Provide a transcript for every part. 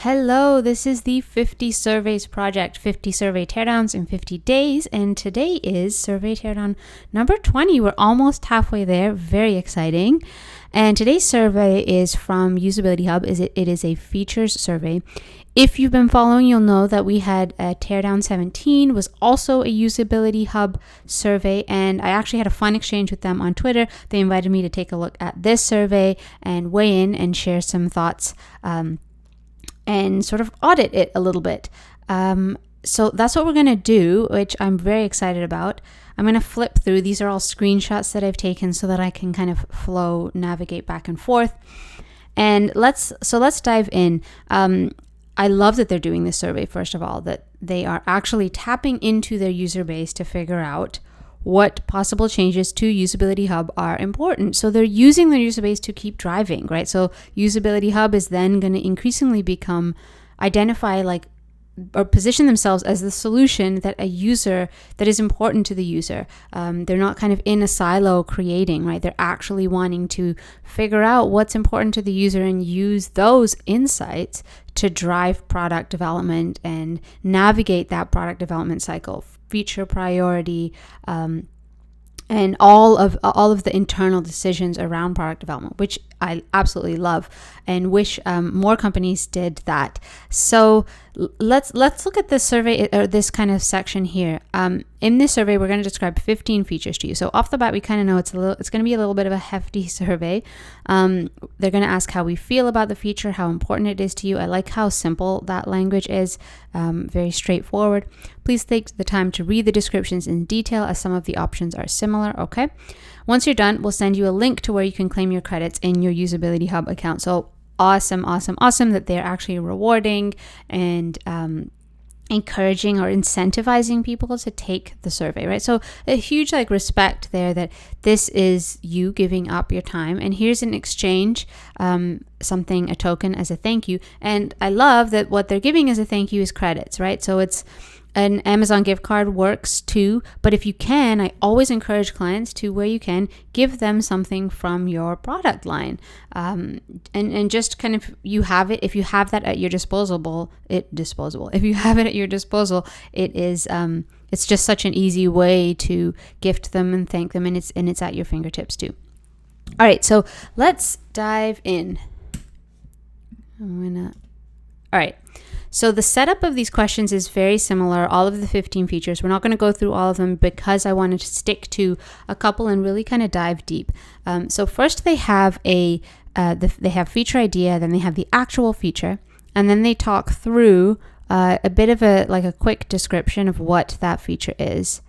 Hello, this is the 50 Surveys Project, 50 survey teardowns in 50 days, and today is survey teardown number 20. We're almost halfway there, very exciting. And today's survey is from UsabilityHub. It is a features survey. If you've been following, you'll know that we had a Teardown 17 was also a UsabilityHub survey, and I actually had a fun exchange with them on Twitter. They invited me to take a look at this survey and weigh in and share some thoughts and sort of audit it a little bit. So that's what we're going to do, which I'm very excited about. I'm going to flip through. These are all screenshots that I've taken so that I can kind of navigate back and forth. And let's dive in. I love that they're doing this survey, first of all, that they are actually tapping into their user base to figure out what possible changes to UsabilityHub are important. So they're using their user base to keep driving, right? So UsabilityHub is then going to increasingly identify or position themselves as the solution that is important to the user. They're not kind of in a silo creating, right? They're actually wanting to figure out what's important to the user and use those insights to drive product development and navigate that product development cycle, feature priority, and all of the internal decisions around product development, which I absolutely love and wish more companies did that. So let's look at this survey, or this kind of section here. In this survey, we're going to describe 15 features to you. So off the bat, we kind of know it's going to be a little bit of a hefty survey. They're going to ask how we feel about the feature, how important it is to you. I like how simple that language is, very straightforward. Please take the time to read the descriptions in detail, as some of the options are similar. Okay. Once you're done, we'll send you a link to where you can claim your credits in your UsabilityHub account. So awesome that they're actually rewarding and encouraging or incentivizing people to take the survey, right? So a huge respect there that this is you giving up your time, and here's an exchange, a token as a thank you. And I love that what they're giving as a thank you is credits, right? So it's an Amazon gift card works too, but if you can, I always encourage clients to, where you can, give them something from your product line, and just kind of, you have it. If you have that at your disposal, If you have it at your disposal, it is it's just such an easy way to gift them and thank them, and it's at your fingertips too. All right, so let's dive in. All right. So the setup of these questions is very similar, all of the 15 features. We're not going to go through all of them because I wanted to stick to a couple and really kind of dive deep. So first they have they have feature idea, then they have the actual feature, and then they talk through a bit of a quick description of what that feature is.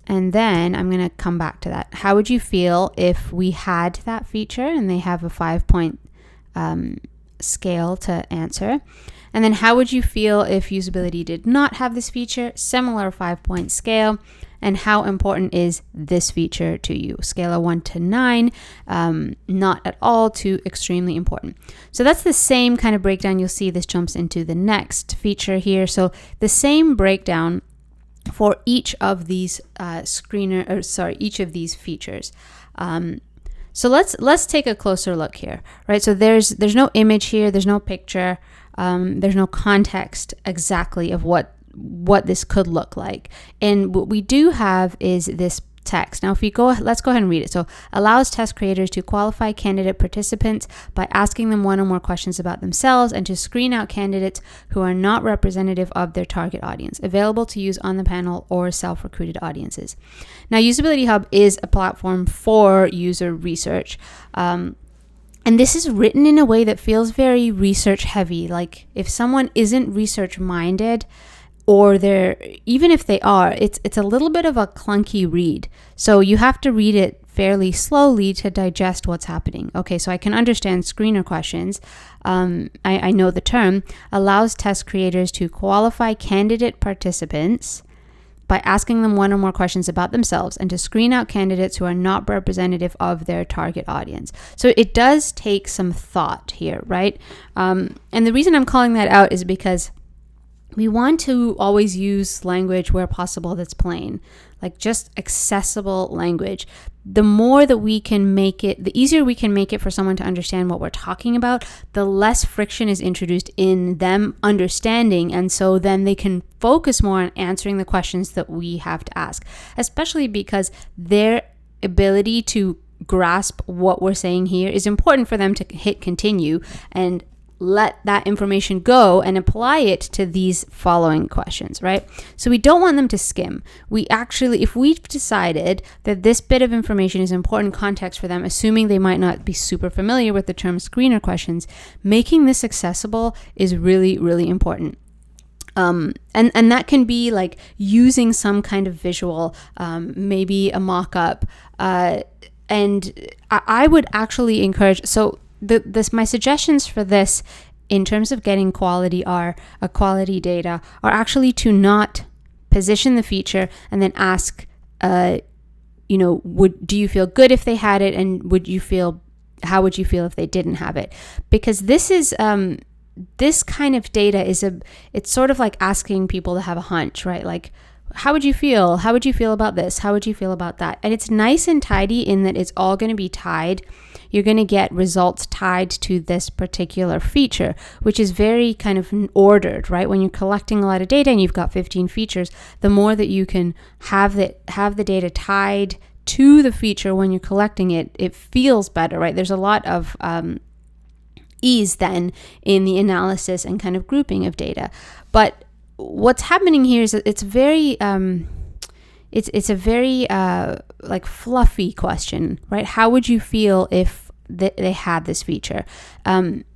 And then I'm going to come back to that. How would you feel if we had that feature? And they have a 5-point scale to answer. And then how would you feel if usability did not have this feature? Similar 5-point scale. And how important is this feature to you? Scale of 1 to 9, not at all to extremely important. So that's the same kind of breakdown. You'll see this jumps into the next feature here. So the same breakdown for each of these each of these features. So let's take a closer look here, right? So there's no image here, there's no picture, there's no context exactly of what this could look like. And what we do have is this text. Now, let's go ahead and read it. So, allows test creators to qualify candidate participants by asking them one or more questions about themselves, and to screen out candidates who are not representative of their target audience, available to use on the panel or self-recruited audiences. Now, UsabilityHub is a platform for user research. And this is written in a way that feels very research heavy. Like, if someone isn't research minded, or even if they are, it's a little bit of a clunky read. So you have to read it fairly slowly to digest what's happening. Okay, so I can understand screener questions. I know the term. Allows test creators to qualify candidate participants by asking them one or more questions about themselves, and to screen out candidates who are not representative of their target audience. So it does take some thought here, right? And the reason I'm calling that out is because we want to always use language where possible that's plain, like just accessible language. The more that we can make it, the easier we can make it for someone to understand what we're talking about, the less friction is introduced in them understanding. And so then they can focus more on answering the questions that we have to ask, especially because their ability to grasp what we're saying here is important for them to hit continue and let that information go and apply it to these following questions, right? So we don't want them to skim. We actually, if we've decided that this bit of information is important context for them, assuming they might not be super familiar with the term screener questions, making this accessible is really, really important. And that can be like using some kind of visual, maybe a mock-up. And I would actually encourage, so my suggestions for this in terms of getting quality data are actually to not position the feature and then ask, do you feel good if they had it, and how would you feel if they didn't have it? Because this is this kind of data it's sort of like asking people to have a hunch, right? Like, how would you feel? How would you feel about this? How would you feel about that? And it's nice and tidy in that it's all going to be tied. You're going to get results tied to this particular feature, which is very kind of ordered, right? When you're collecting a lot of data and you've got 15 features, the more that you can have the data tied to the feature when you're collecting it, it feels better, right? There's a lot of ease then in the analysis and kind of grouping of data. But what's happening here is that it's very it's a very like fluffy question, right? How would you feel if they had this feature?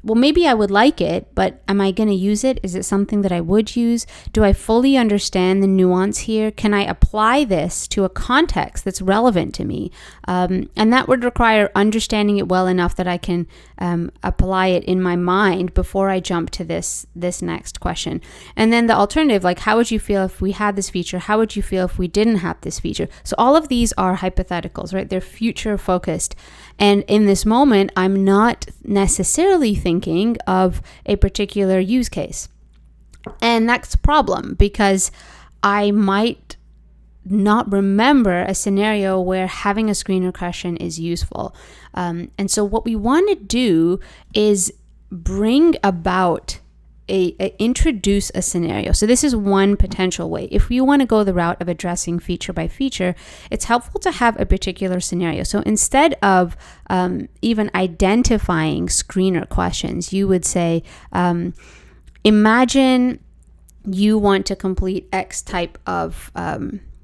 Well, maybe I would like it, but am I going to use it? Is it something that I would use? Do I fully understand the nuance here? Can I apply this to a context that's relevant to me? And that would require understanding it well enough that I can apply it in my mind before I jump to this next question. And then the alternative, like, how would you feel if we had this feature? How would you feel if we didn't have this feature? So all of these are hypotheticals, right? They're future focused. And in this moment, I'm not necessarily thinking of a particular use case. And that's a problem because I might not remember a scenario where having a screener question is useful. And so what we want to do is bring about introduce a scenario. So this is one potential way. If you want to go the route of addressing feature by feature, it's helpful to have a particular scenario. So instead of even identifying screener questions, you would say, imagine you want to complete X type of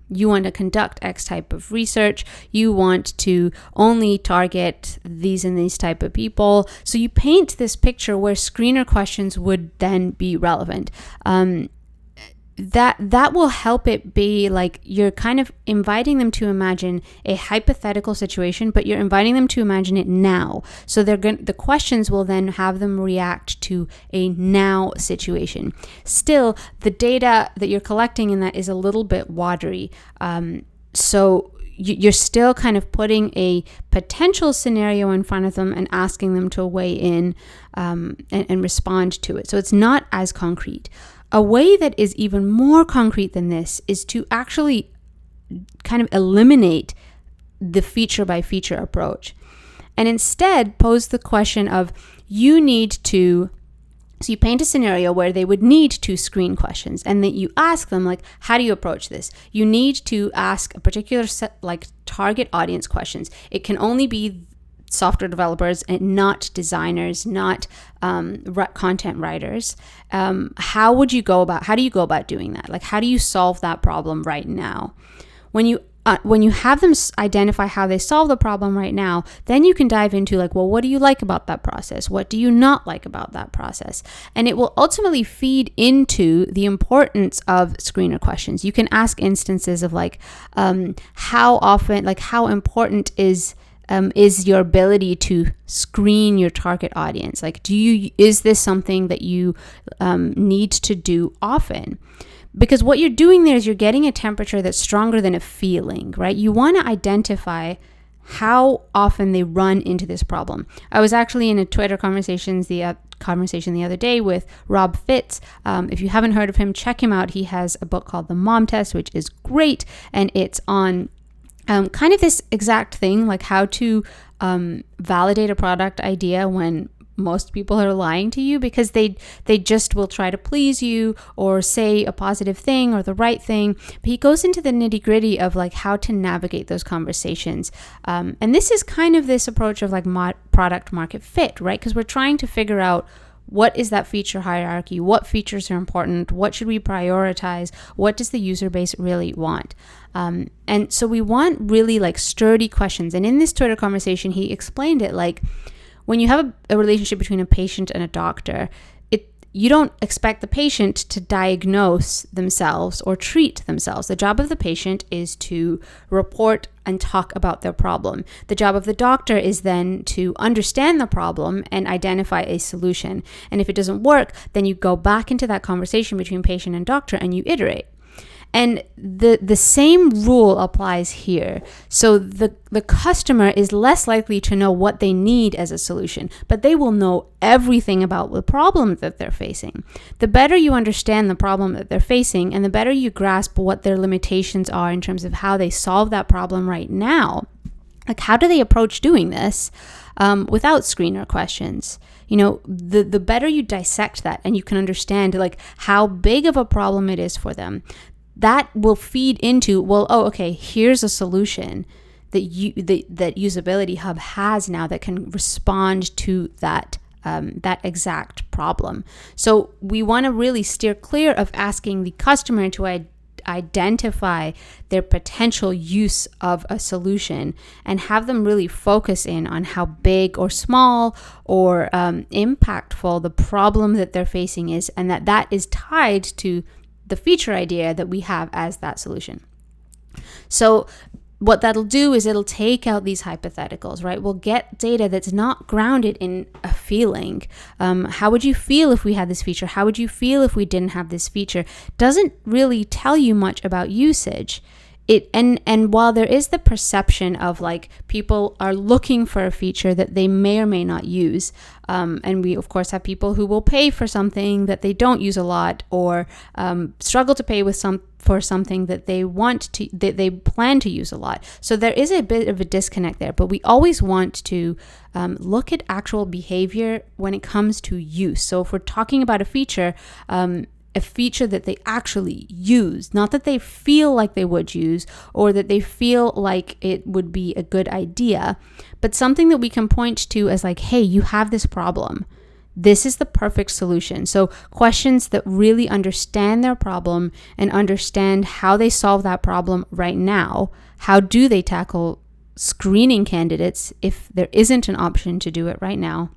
you want to conduct X type of research. You want to only target these and these type of people. So you paint this picture where screener questions would then be relevant. That will help it be like you're kind of inviting them to imagine a hypothetical situation, but you're inviting them to imagine it now. So the questions will then have them react to a now situation. Still, the data that you're collecting in that is a little bit watery. So you're still kind of putting a potential scenario in front of them and asking them to weigh in and respond to it. So it's not as concrete. A way that is even more concrete than this is to actually kind of eliminate the feature by feature approach and instead pose the question of so you paint a scenario where they would need to screen questions and that you ask them, like, how do you approach this? You need to ask a particular set, like, target audience questions. It can only be software developers and not designers, not content writers. How do you go about doing that? Like, how do you solve that problem right now? When you have them identify how they solve the problem right now, then you can dive into, like, well, what do you like about that process? What do you not like about that process? And it will ultimately feed into the importance of screener questions. You can ask instances of, like, how often, like, how important is your ability to screen your target audience? Like, is this something that you need to do often? Because what you're doing there is you're getting a temperature that's stronger than a feeling, right? You want to identify how often they run into this problem. I was actually in a Twitter conversation the conversation the other day with Rob Fitz. If you haven't heard of him, check him out. He has a book called The Mom Test, which is great, and it's on kind of this exact thing, like how to validate a product idea when most people are lying to you, because they just will try to please you or say a positive thing or the right thing. But he goes into the nitty-gritty of like how to navigate those conversations. And this is kind of this approach of like product market fit, right? Because we're trying to figure out, what is that feature hierarchy? What features are important? What should we prioritize? What does the user base really want? And so we want really like sturdy questions. And in this Twitter conversation, he explained it like, when you have a relationship between a patient and a doctor, you don't expect the patient to diagnose themselves or treat themselves. The job of the patient is to report and talk about their problem. The job of the doctor is then to understand the problem and identify a solution. And if it doesn't work, then you go back into that conversation between patient and doctor and you iterate. And the same rule applies here. So the customer is less likely to know what they need as a solution, but they will know everything about the problem that they're facing. The better you understand the problem that they're facing, and the better you grasp what their limitations are in terms of how they solve that problem right now, like how do they approach doing this without screener questions? You know, the better you dissect that and you can understand like how big of a problem it is for them, that will feed into, well, oh, okay, here's a solution that UsabilityHub has now that can respond to that exact problem. So we want to really steer clear of asking the customer to identify their potential use of a solution and have them really focus in on how big or small or impactful the problem that they're facing is, and that is tied to the feature idea that we have as that solution. So what that'll do is it'll take out these hypotheticals, right? We'll get data that's not grounded in a feeling. How would you feel if we had this feature? How would you feel if we didn't have this feature? Doesn't really tell you much about usage. And while there is the perception of like people are looking for a feature that they may or may not use, and we of course have people who will pay for something that they don't use a lot, or struggle to pay for something that they plan to use a lot. So there is a bit of a disconnect there, but we always want to look at actual behavior when it comes to use. So if we're talking about a feature that they actually use, not that they feel like they would use or that they feel like it would be a good idea, but something that we can point to as like, hey, you have this problem. This is the perfect solution. So questions that really understand their problem and understand how they solve that problem right now. How do they tackle screening candidates if there isn't an option to do it right now?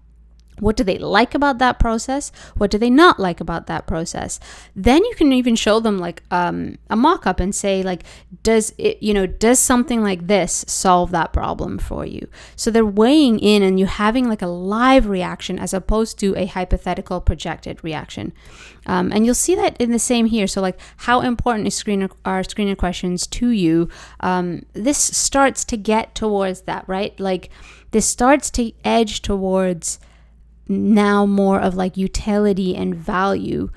What do they like about that process? What do they not like about that process? Then you can even show them like a mock-up and say like, does something like this solve that problem for you? So they're weighing in and you're having like a live reaction as opposed to a hypothetical projected reaction. And you'll see that in the same here. So like, how important are screener questions to you? This starts to get towards that, right? Like this starts to edge towards now more of like utility and value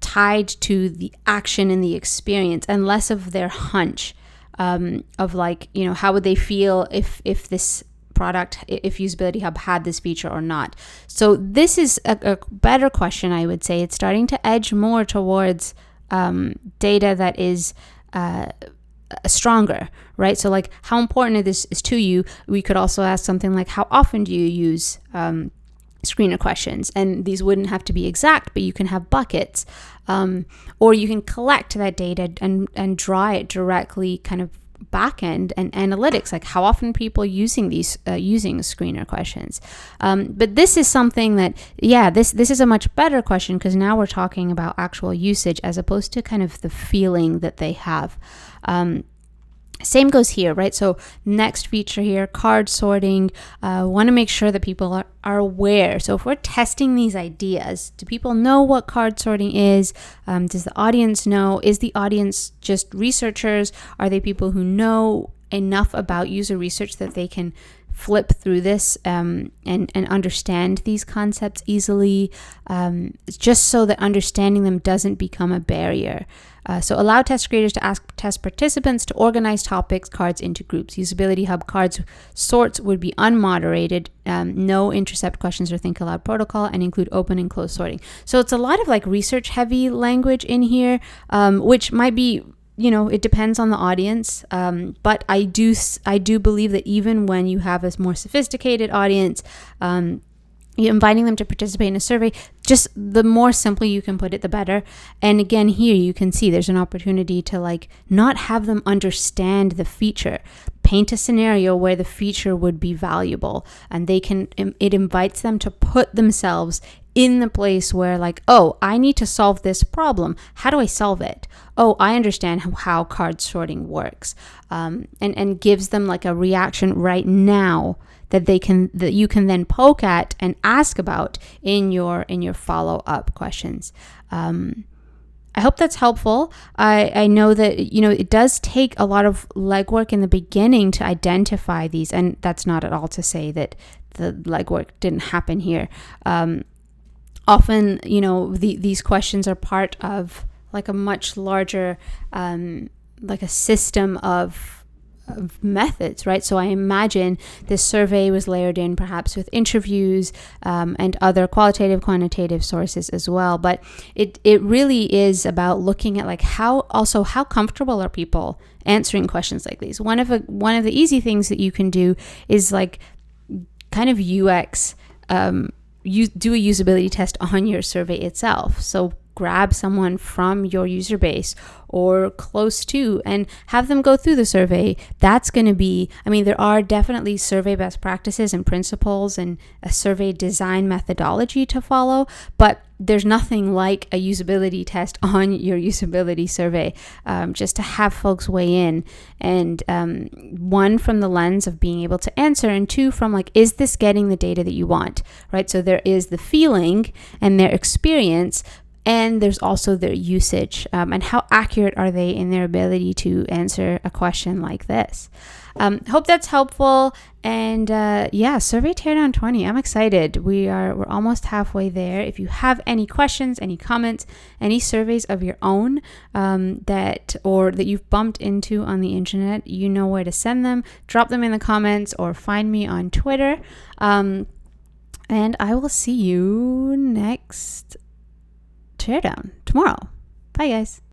tied to the action and the experience, and less of their hunch of like, you know, how would they feel if this product, if UsabilityHub had this feature or not. So this is a better question, I would say. It's starting to edge more towards data that is stronger, right? So like, how important this is to you. We could also ask something like, how often do you use screener questions? And these wouldn't have to be exact, but you can have buckets, or you can collect that data and draw it directly kind of backend and analytics, like how often people using these using screener questions. But this is something that, this is a much better question, because now we're talking about actual usage as opposed to kind of the feeling that they have. Same goes here, right? So next feature here, card sorting. Want to make sure that people are aware. So if we're testing these ideas, do people know what card sorting is? Does the audience know? Is the audience just researchers? Are they people who know enough about user research that they can flip through this and understand these concepts easily, just so that understanding them doesn't become a barrier. So allow test creators to ask test participants to organize topics cards into groups. UsabilityHub cards sorts would be unmoderated, no intercept questions or think aloud protocol, and include open and closed sorting. So it's a lot of like research heavy language in here, which might be, it depends on the audience. But I do believe that even when you have a more sophisticated audience, inviting them to participate in a survey, just the more simply you can put it, the better. And again, here you can see there's an opportunity to like not have them understand the feature. Paint a scenario where the feature would be valuable, and it invites them to put themselves in the place where like, oh, I need to solve this problem. How do I solve it? Oh, I understand how card sorting works. And gives them like a reaction right now that you can then poke at and ask about in your follow-up questions. I hope that's helpful. I know that, it does take a lot of legwork in the beginning to identify these, and that's not at all to say that the legwork didn't happen here. Often, these questions are part of like a much larger, like a system of methods, right? So I imagine this survey was layered in perhaps with interviews and other qualitative, quantitative sources as well. But it really is about looking at like how comfortable are people answering questions like these. One of the easy things that you can do is like kind of UX, you do a usability test on your survey itself. So grab someone from your user base or close to and have them go through the survey. That's going to be, there are definitely survey best practices and principles and a survey design methodology to follow, but there's nothing like a usability test on your usability survey, just to have folks weigh in, and one, from the lens of being able to answer, and two, from like, is this getting the data that you want, right? So there is the feeling and their experience, and there's also their usage, and how accurate are they in their ability to answer a question like this. Hope that's helpful. And survey teardown 20. I'm excited. We're almost halfway there. If you have any questions, any comments, any surveys of your own that you've bumped into on the internet, you know where to send them. Drop them in the comments or find me on Twitter. And I will see you next teardown tomorrow. Bye, guys.